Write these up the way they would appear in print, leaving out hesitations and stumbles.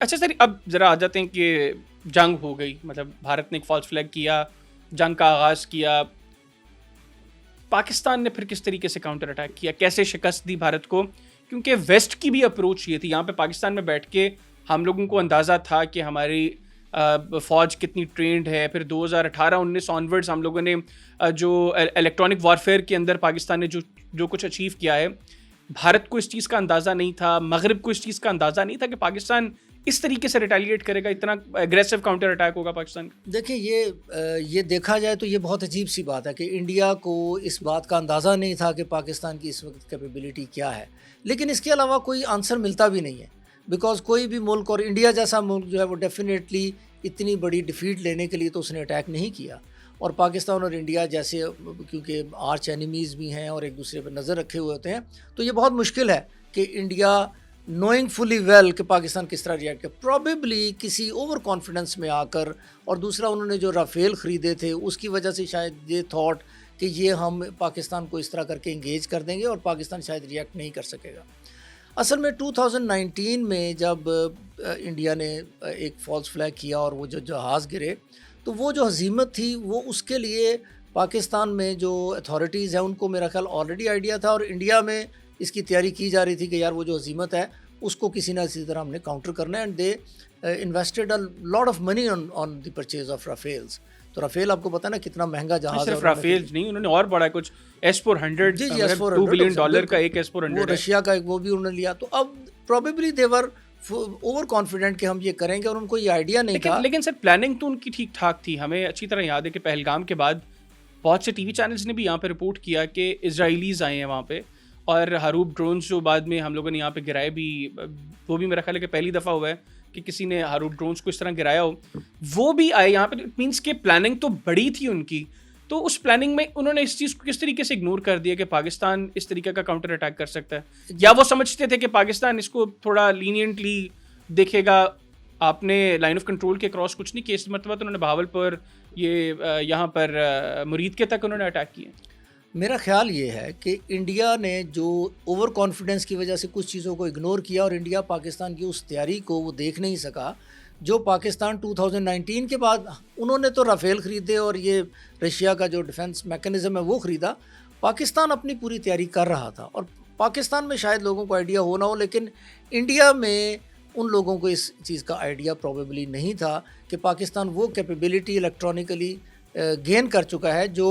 اچھا سر، اب ذرا آ جاتے ہیں کہ جنگ ہو گئی، مطلب بھارت نے ایک فالس فلیگ کیا، جنگ کا آغاز کیا. پاکستان نے پھر کس طریقے سے کاؤنٹر اٹیک کیا، کیسے شکست دی بھارت کو؟ کیونکہ ویسٹ کی بھی اپروچ یہ تھی. یہاں پہ پاکستان میں بیٹھ کے ہم لوگوں کو اندازہ تھا کہ ہماری فوج کتنی ٹرینڈ ہے. پھر 2018-19 آنورڈز ہم لوگوں نے جو الیکٹرانک وارفیئر کے اندر پاکستان نے جو کچھ اچیو کیا ہے، بھارت کو اس چیز کا اندازہ نہیں تھا، مغرب کو اس چیز کا اندازہ نہیں تھا کہ پاکستان اس طریقے سے ریٹیلیٹ کرے گا، اتنا اگریسو کاؤنٹر اٹیک ہوگا پاکستان کا. دیکھیں یہ دیکھا جائے تو یہ بہت عجیب سی بات ہے کہ انڈیا کو اس بات کا اندازہ نہیں تھا کہ پاکستان کی اس وقت کیپیبلٹی کیا ہے، لیکن اس کے علاوہ کوئی آنسر ملتا بھی نہیں ہے. بیکاز کوئی بھی ملک، اور انڈیا جیسا ملک جو ہے وہ ڈیفینیٹلی اتنی بڑی ڈیفیٹ لینے کے لیے تو اس نے اٹیک نہیں کیا. اور پاکستان اور انڈیا جیسے کیونکہ آرچ اینیمیز بھی ہیں اور ایک دوسرے پہ نظر رکھے ہوئے ہوتے ہیں، تو یہ بہت مشکل ہے کہ انڈیا نوئنگ فلی ویل کہ پاکستان کس طرح ریئیکٹ کرے. پرابیبلی کسی اوور کانفیڈنس میں آ کر، اور دوسرا انہوں نے جو رافیل خریدے تھے اس کی وجہ سے شاید یہ تھاٹ کہ یہ ہم پاکستان کو اس طرح کر کے انگیج کر دیں گے اور پاکستان شاید ریئیکٹ نہیں کر سکے گا. اصل میں 2019 میں جب انڈیا نے ایک فالس فلیگ کیا اور وہ جو جہاز گرے، تو وہ جو ہزیمت تھی وہ اس کے لیے پاکستان میں جو اتھارٹیز ہیں ان کو میرا خیال آلریڈی آئیڈیا تھا، اور انڈیا میں اس کی تیاری کی جا رہی تھی کہ یار وہ جو ہزیمت ہے اس کو کسی نہ کسی طرح ہم نے کاؤنٹر کرنا ہے. And they invested a lot of money on the purchase of Rafales. تو رافیل آپ کو پتہ نا کتنا مہنگا جہاز ہے. صرف رافیل نہیں، انہوں نے اور بڑا کچھ S-400 $2 بلین کا ایک S-400 وہ رشیا کا ایک وہ بھی انہوں نے لیا. تو اب پروبیبلی دیور اوور کانفیڈنٹ کہ ہم یہ کریں گے، اور ان کو یہ آئیڈیا نہیں تھا. لیکن سر پلاننگ تو ان کی ٹھیک ٹھاک تھی. ہمیں اچھی طرح یاد ہے کہ پہلگام کے بعد بہت سے ٹی وی چینلز نے بھی یہاں پہ رپورٹ کیا کہ اسرائیلیز آئے ہیں وہاں پہ، اور ہاروپ ڈرونز جو بعد میں ہم لوگوں نے یہاں پہ گرائے بھی، وہ بھی میرا خیال ہے کہ پہلی دفعہ ہوا ہے کہ کسی نے ہاروپ ڈرونز کو اس طرح گرایا ہو، وہ بھی آئے یہاں پہ. اٹ مینس کہ پلاننگ تو بڑی تھی ان کی. تو اس پلاننگ میں انہوں نے اس چیز کو کس طریقے سے اگنور کر دیا کہ پاکستان اس طریقے کا کاؤنٹر اٹیک کر سکتا ہے؟ یا وہ سمجھتے تھے کہ پاکستان اس کو تھوڑا لینینٹلی دیکھے گا؟ آپ نے لائن آف کنٹرول کے کراس کچھ نہیں کیا اس مرتبہ، تو انہوں نے بہاول پر یہاں پر مرید کے تک انہوں نے اٹیک کیے. میرا خیال یہ ہے کہ انڈیا نے جو اوور کانفیڈنس کی وجہ سے کچھ چیزوں کو اگنور کیا، اور انڈیا پاکستان کی اس تیاری کو وہ دیکھ نہیں سکا جو پاکستان 2019 کے بعد انہوں نے تو رافیل خریدے اور یہ رشیا کا جو ڈیفنس میکانزم ہے وہ خریدا. پاکستان اپنی پوری تیاری کر رہا تھا، اور پاکستان میں شاید لوگوں کو آئیڈیا ہو نہ ہو، لیکن انڈیا میں ان لوگوں کو اس چیز کا آئیڈیا پروبیبلی نہیں تھا کہ پاکستان وہ کیپیبلٹی الیکٹرانکلی گین کر چکا ہے جو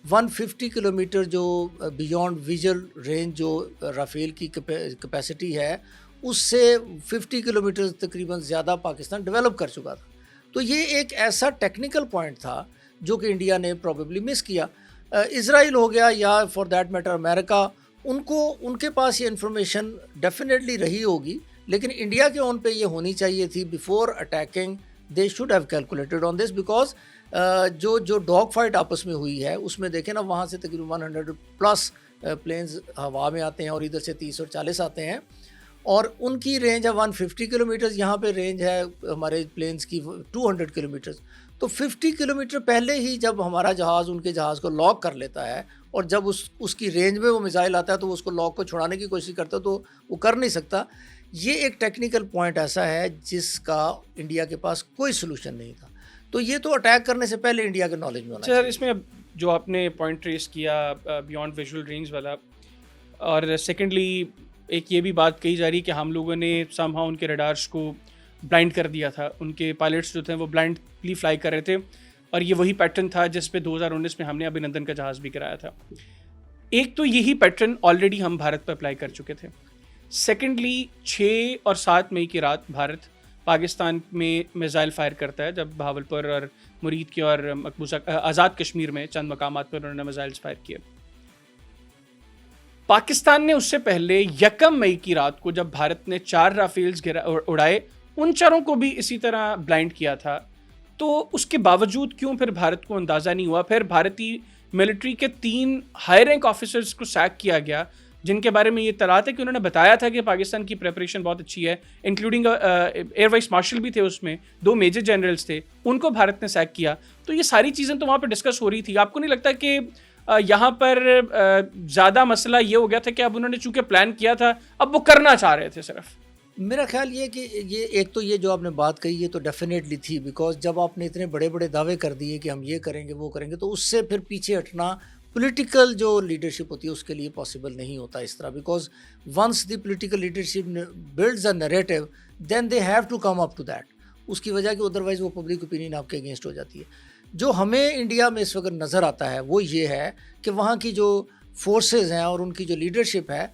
150 کلومیٹر جو بیونڈ ویژل رینج جو رافیل کی کیپیسٹی ہے اس سے 50 کلومیٹر تقریباً زیادہ پاکستان ڈیولپ کر چکا تھا. تو یہ ایک ایسا ٹیکنیکل پوائنٹ تھا جو کہ انڈیا نے پروبیبلی مس کیا. اسرائیل ہو گیا یا فار دیٹ میٹر امریکہ، ان کے پاس یہ انفارمیشن ڈیفینیٹلی رہی ہوگی، لیکن انڈیا کے اون پہ یہ ہونی چاہیے تھی. Before attacking they should have calculated on this, because جو ڈاگ فائٹ آپس میں ہوئی ہے اس میں دیکھیں نا، وہاں سے تقریباً 100+ پلینز ہوا میں آتے ہیں اور ادھر سے 30 اور 40 آتے ہیں، اور ان کی رینج ہے 150 کلومیٹرز، یہاں پہ رینج ہے ہمارے پلینز کی 200 کلومیٹرز. تو 50 کلومیٹر پہلے ہی جب ہمارا جہاز ان کے جہاز کو لاک کر لیتا ہے، اور جب اس کی رینج میں وہ میزائل آتا ہے تو وہ اس کو لاک کو چھڑانے کی کوشش کرتا ہے تو وہ کر نہیں سکتا. یہ ایک ٹیکنیکل پوائنٹ ایسا ہے جس کا انڈیا کے پاس کوئی سلوشن نہیں تھا. تو یہ تو اٹیک کرنے سے پہلے انڈیا کے نالج میں ہونا چاہیے. سر اس میں جو آپ نے پوائنٹ ریس کیا بیونڈ ویژول رینج والا، اور سیکنڈلی ایک یہ بھی بات کہی جا رہی کہ ہم لوگوں نے سم ہاؤ ان کے ریڈارس کو بلائنڈ کر دیا تھا، ان کے پائلٹس جو تھے وہ بلائنڈلی فلائی کر رہے تھے، اور یہ وہی پیٹرن تھا جس پہ 2019 میں ہم نے ابھینندن کا جہاز بھی کرایا تھا. ایک تو یہی پیٹرن آلریڈی ہم بھارت پہ اپلائی کر چکے تھے. سیکنڈلی 6 اور 7 مئی کی رات بھارت پاکستان میں میزائل فائر کرتا ہے، جب بہاولپور اور مرید کے اور مقبوضہ آزاد کشمیر میں چند مقامات پر انہوں نے میزائلز فائر کیے. پاکستان نے اس سے پہلے 1 مئی کی رات کو جب بھارت نے 4 رافیلز اڑائے، ان چاروں کو بھی اسی طرح بلائنڈ کیا تھا. تو اس کے باوجود کیوں پھر بھارت کو اندازہ نہیں ہوا؟ پھر بھارتی ملٹری کے 3 ہائی رینک آفیسرز کو سیک کیا گیا، جن کے بارے میں یہ اطلاعات ہے کہ انہوں نے بتایا تھا کہ پاکستان کی پریپریشن بہت اچھی ہے، انکلوڈنگ ایئر وائس مارشل بھی تھے اس میں، 2 میجر جنرلز تھے، ان کو بھارت نے سیک کیا. تو یہ ساری چیزیں تو وہاں پہ ڈسکس ہو رہی تھی. آپ کو نہیں لگتا کہ یہاں پر زیادہ مسئلہ یہ ہو گیا تھا کہ اب انہوں نے چونکہ پلان کیا تھا، اب وہ کرنا چاہ رہے تھے صرف؟ میرا خیال یہ ہے کہ یہ ایک تو یہ جو آپ نے بات کہی یہ تو ڈیفینیٹلی تھی، بیکاز جب آپ نے اتنے بڑے بڑے دعوے کر دیے کہ ہم یہ کریں گے وہ کریں گے تو اس سے پھر پیچھے ہٹنا پولیٹیکل جو لیڈرشپ ہوتی ہے اس کے لیے پاسبل نہیں ہوتا اس طرح، because once the political leadership builds a narrative then they have to come up to that. اس کی وجہ کہ ادروائز وہ پبلک اوپینین آپ کے اگینسٹ ہو جاتی ہے. جو ہمیں انڈیا میں اس وقت نظر آتا ہے وہ یہ ہے کہ وہاں کی جو فورسز ہیں اور ان کی جو لیڈرشپ ہے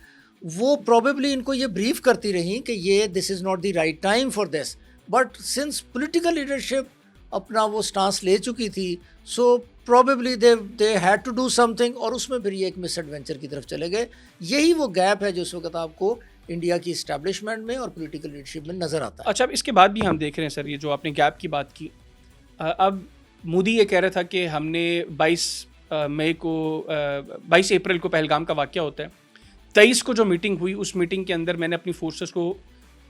وہ پروبیبلی ان کو یہ بریف کرتی رہیں کہ یہ this is not the right time for this, but since political leadership اپنا وہ سٹانس لے چکی تھی so probably they had to do something, اور اس میں پھر یہ ایک مس ایڈونچر کی طرف چلے گئے. یہی وہ گیپ ہے جو اس وقت آپ کو انڈیا کی اسٹیبلشمنٹ میں اور پولیٹیکل لیڈرشپ میں نظر آتا ہے. اچھا، اب اس کے بعد بھی ہم دیکھ رہے ہیں سر یہ جو آپ نے گیپ کی بات کی، اب مودی یہ کہہ رہا تھا کہ ہم نے 22 اپریل کو پہلگام کا واقعہ ہوتا ہے، 23 کو جو میٹنگ ہوئی اس میٹنگ کے اندر میں نے اپنی فورسز کو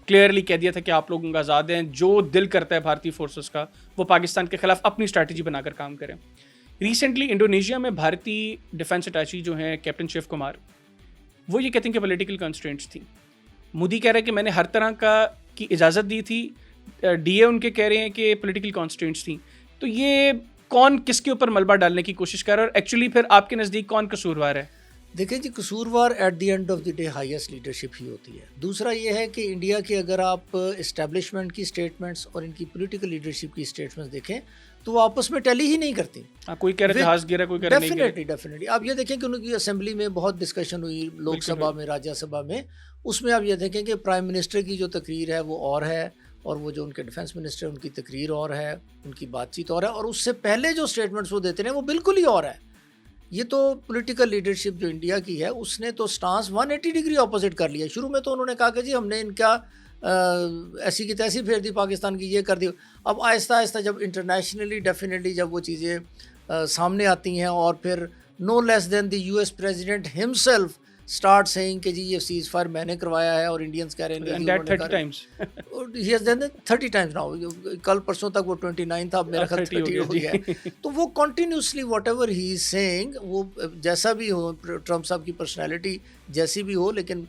کلیئرلی کہہ دیا تھا کہ آپ لوگوں کا آزاد ہیں، جو دل کرتا ہے بھارتی فورسز کا وہ پاکستان کے خلاف اپنی اسٹریٹجی بنا کر کام کریں. ریسنٹلی انڈونیشیا میں بھارتی ڈیفینس اٹیچی جو ہیں کیپٹن شیو کمار، وہ یہ کہتے ہیں کہ پولیٹیکل کنسٹرینٹس تھیں. مودی کہہ رہا ہے کہ میں نے ہر طرح کی اجازت دی تھی، ڈی اے ان کے کہہ رہے ہیں کہ پولیٹیکل کنسٹرینٹس تھیں. تو یہ کون کس کے اوپر ملبہ ڈالنے کی کوشش کر رہا ہے اور ایکچولی پھر آپ کے نزدیک کون قصوروار ہے؟ دیکھیں جی، قصوروار at the end of the day highest leadership ہی ہوتی ہے. دوسرا یہ ہے کہ انڈیا کی اگر آپ اسٹیبلشمنٹ کی اسٹیٹمنٹس اور ان کی پولیٹیکل لیڈرشپ کی اسٹیٹمنٹس دیکھیں تو وہ آپس میں ٹیلی ہی نہیں کرتی. کوئی کہہ رہا جہاز گرا، کوئی کہہ رہا نہیں گرا. ڈیفینیٹلی آپ یہ دیکھیں کہ ان کی اسمبلی میں بہت ڈسکشن ہوئی، لوک سبھا میں، راجیہ سبھا میں. اس میں آپ یہ دیکھیں کہ پرائم منسٹر کی جو تقریر ہے وہ اور ہے، اور وہ جو ان کے ڈیفینس منسٹر ان کی تقریر اور ہے، ان کی بات چیت اور ہے، اور اس سے پہلے جو اسٹیٹمنٹس وہ دیتے ہیں وہ بالکل ہی اور ہے. یہ تو پولیٹیکل لیڈرشپ جو انڈیا کی ہے اس نے تو سٹانس 180 ڈگری اپوزٹ کر لیا. شروع میں تو انہوں نے کہا کہ جی ہم نے ان کا ایسی کی تیسی پھیر دی پاکستان کی، یہ کر دی. اب آہستہ آہستہ جب انٹرنیشنلی ڈیفینیٹلی جب وہ چیزیں سامنے آتی ہیں اور پھر no less than the U S president himself start saying کہ جی یہ سیز فائر میں نے کروایا ہے، اور انڈینس کہہ رہے ہیں 30 ٹائمز ناؤ، کل پرسوں تک وہ 29 تھا، اب میرا خیال 30 ہو گیا ہے. تو وہ continuously whatever he is seeing, وہ جیسا بھی ہو، ٹرمپ صاحب کی پرسنالٹی جیسی بھی ہو، لیکن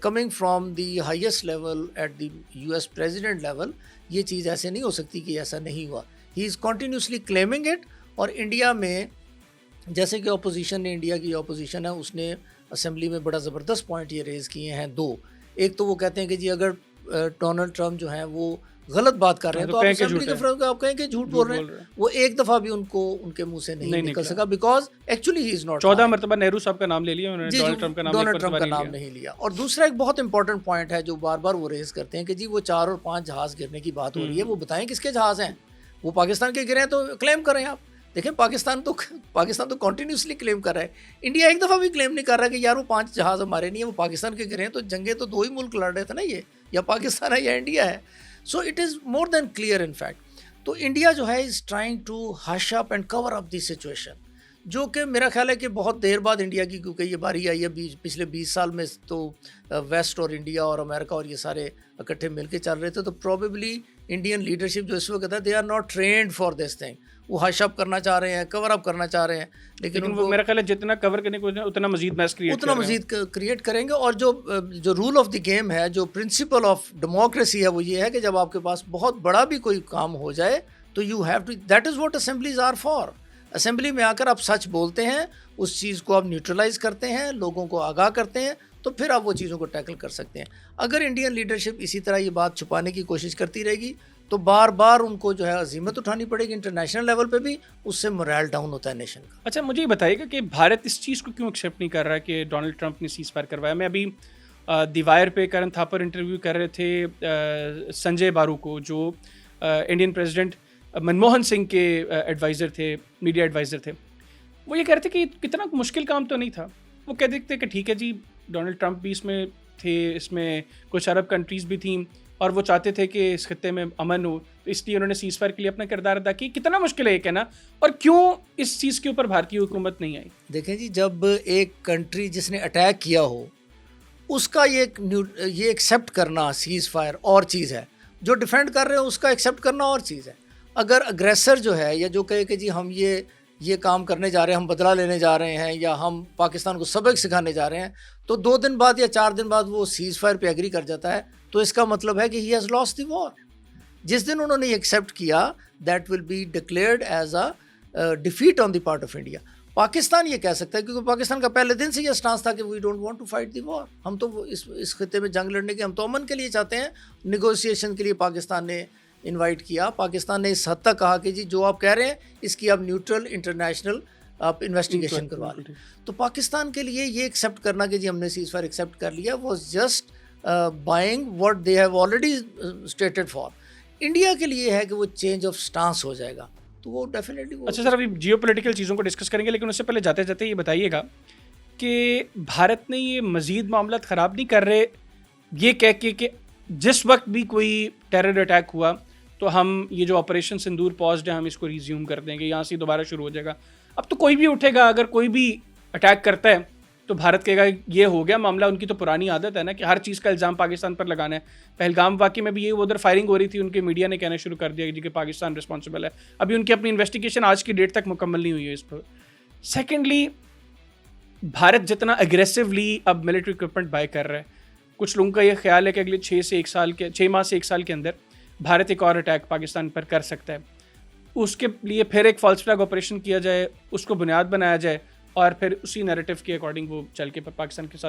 coming from the highest level at the U S president level یہ چیز ایسے نہیں ہو سکتی کہ ایسا نہیں ہوا. ہی از کنٹینیوسلی کلیمنگ اٹ. اور انڈیا میں جیسے کہ اپوزیشن نے، انڈیا کی اپوزیشن ہے اس نے اسمبلی میں بڑا زبردست پوائنٹ یہ ریز کیے ہیں دو. ایک تو وہ کہتے ہیں کہ جی اگر ڈونلڈ ٹرمپ جو ہیں وہ غلط بات کر رہے ہیں تو آپ اسمبلی کے فرق آپ کہیں کہ جھوٹ بول رہے ہیں. وہ ایک دفعہ بھی ان کو ان کے منہ سے نہیں نکل سکا، because actually he is not. 14 مرتبہ نہرو صاحب کا نام لے لیا انہوں نے، ڈونلڈ ٹرمپ کا نام نہیں لیا. اور دوسرا ایک بہت امپورٹنٹ پوائنٹ ہے جو بار بار وہ ریز کرتے ہیں کہ جی وہ 4 اور 5 جہاز گرنے کی بات ہو رہی ہے، وہ بتائیں کس کے جہاز ہیں. وہ پاکستان کے گرے ہیں تو کلیم کریں آپ. دیکھیں پاکستان تو کنٹینیوسلی کلیم کر رہا ہے. انڈیا ایک دفعہ بھی کلیم نہیں کر رہا کہ یار وہ 5 جہاز ہمارے نہیں ہیں، وہ پاکستان کے گرے ہیں. تو جنگیں تو 2 ہی ملک لڑ رہے تھے نا، یہ یا پاکستان ہے یا انڈیا ہے. So it is more than clear in fact. تو انڈیا جو ہے از ٹرائنگ ٹو ہش up and cover up the situation, جو کہ میرا خیال ہے کہ بہت دیر بعد انڈیا کی، کیونکہ یہ باری آئی ہے پچھلے 20 سال میں تو ویسٹ اور انڈیا اور امریکہ اور یہ سارے اکٹھے مل کے چل رہے تھے. تو پروبیبلی انڈین لیڈرشپ جو اس وقت ہے they are not trained for this thing. وہ ہش اپ کرنا چاہ رہے ہیں، کور اپ کرنا چاہ رہے ہیں، لیکن وہ میرا خیال ہے جتنا کور کرنے کو اتنا مزید کریٹ کریں گے. اور جو رول آف دی گیم ہے، جو پرنسپل آف ڈیموکریسی ہے، وہ یہ ہے کہ جب آپ کے پاس بہت بڑا بھی کوئی کام ہو جائے تو you have to, that is what assemblies are for. Assembly میں آ کر آپ سچ بولتے ہیں، اس چیز کو آپ نیوٹرلائز کرتے ہیں، لوگوں کو آگاہ کرتے ہیں، تو پھر آپ وہ چیزوں کو ٹیکل کر سکتے ہیں. اگر انڈین لیڈرشپ اسی طرح یہ بات چھپانے کی کوشش کرتی رہے گی تو بار بار ان کو جو ہے عزیمت اٹھانی پڑے گی. انٹرنیشنل لیول پہ بھی اس سے مورال ڈاؤن ہوتا ہے نیشن کا. اچھا مجھے یہ بتائیے گا کہ بھارت اس چیز کو کیوں ایکسیپٹ نہیں کر رہا کہ ڈونلڈ ٹرمپ نے سیز فائر کروایا. میں ابھی دی وائر پہ کرن تھاپر انٹرویو کر رہے تھے سنجے بارو کو، جو انڈین پریزیڈنٹ منموہن سنگھ کے ایڈوائزر تھے، میڈیا ایڈوائزر تھے. وہ یہ کہہ رہے تھے کہ کتنا مشکل کام تو نہیں تھا. وہ کہہ دیتے کہ ٹھیک ہے جی ڈونلڈ ٹرمپ بھی اس میں تھے، اس میں کچھ عرب کنٹریز بھی تھیں اور وہ چاہتے تھے کہ اس خطے میں امن ہو، تو اس لیے انہوں نے سیز فائر کے لیے اپنا کردار ادا کیا. کتنا مشکل ہے یہ کہنا، اور کیوں اس چیز کے اوپر بھارتی حکومت نہیں آئی؟ دیکھیں جی، جب ایک کنٹری جس نے اٹیک کیا ہو اس کا یہ ایکسیپٹ کرنا سیز فائر اور چیز ہے، جو ڈیفینڈ کر رہے ہیں اس کا ایکسیپٹ کرنا اور چیز ہے. اگر اگریسر جو ہے یا جو کہے کہ جی ہم یہ کام کرنے جا رہے ہیں، ہم بدلہ لینے جا رہے ہیں یا ہم پاکستان کو سبق سکھانے جا رہے ہیں، تو 2 دن بعد یا 4 دن بعد وہ سیز فائر پہ ایگری کر جاتا ہے, تو اس کا مطلب ہے کہ ہی ہیز لاسٹ دی وار. جس دن انہوں نے ایکسیپٹ کیا, that will be declared as a defeat on the part of India. Pakistan یہ کہہ سکتا ہے, کیونکہ پاکستان کا پہلے دن سے یہ اسٹانس تھا کہ we don't want to fight the war. ہم تو اس خطے میں جنگ لڑنے کے, ہم تو امن کے لیے چاہتے ہیں. نیگوسیشن کے لیے پاکستان نے انوائٹ کیا. پاکستان نے اس حد تک کہا کہ جی جو آپ کہہ رہے ہیں اس کی آپ نیوٹرل انٹرنیشنل آپ انویسٹیگیشن کروا لیں. تو پاکستان کے لیے یہ ایکسیپٹ کرنا کہ جی ہم نے سیز فائر ایکسیپٹ کر لیا was just buying what they have already stated for. India کے لیے ہے کہ وہ چینج آف اسٹانس ہو جائے گا, تو وہ ڈیفینیٹلی. اچھا سر, ابھی جیو پولیٹیکل چیزوں کو ڈسکس کریں گے, لیکن اس سے پہلے جاتے جاتے یہ بتائیے گا کہ بھارت نے یہ مزید معاملات خراب نہیں کر رہے یہ کہہ کے کہ جس وقت بھی کوئی ٹیرر اٹیک ہوا تو ہم یہ جو آپریشن سندور پازڈ ہے ہم اس کو ریزیوم کر دیں گے, یہاں سے دوبارہ شروع ہو جائے گا. اب تو کوئی بھی اٹھے گا, اگر کوئی بھی اٹیک کرتا ہے تو بھارت کہے گا یہ ہو گیا معاملہ. ان کی تو پرانی عادت ہے نا کہ ہر چیز کا الزام پاکستان پر لگانا ہے. پہلگام واقعے میں بھی یہ ادھر فائرنگ ہو رہی تھی, ان کے میڈیا نے کہنا شروع کر دیا کہ پاکستان رسپانسبل ہے. ابھی ان کی اپنی انویسٹیگیشن آج کی ڈیٹ تک مکمل نہیں ہوئی ہے اس پر. سیکنڈلی, بھارت جتنا اگریسولی اب ملٹری اکوپمنٹ بائی کر رہا ہے, کچھ لوگوں کا یہ خیال ہے کہ اگلے 6 ماہ سے 1 سال کے اندر بھارت ایک اور اٹیک پاکستان پر کر سکتا ہے. اس کے لیے پھر ایک فالس فلیگ آپریشن کیا جائے, اس کو بنیاد بنایا جائے, اور پھر اسی نیریٹو کے اکارڈنگ وہ چل کے پاکستان کے ساتھ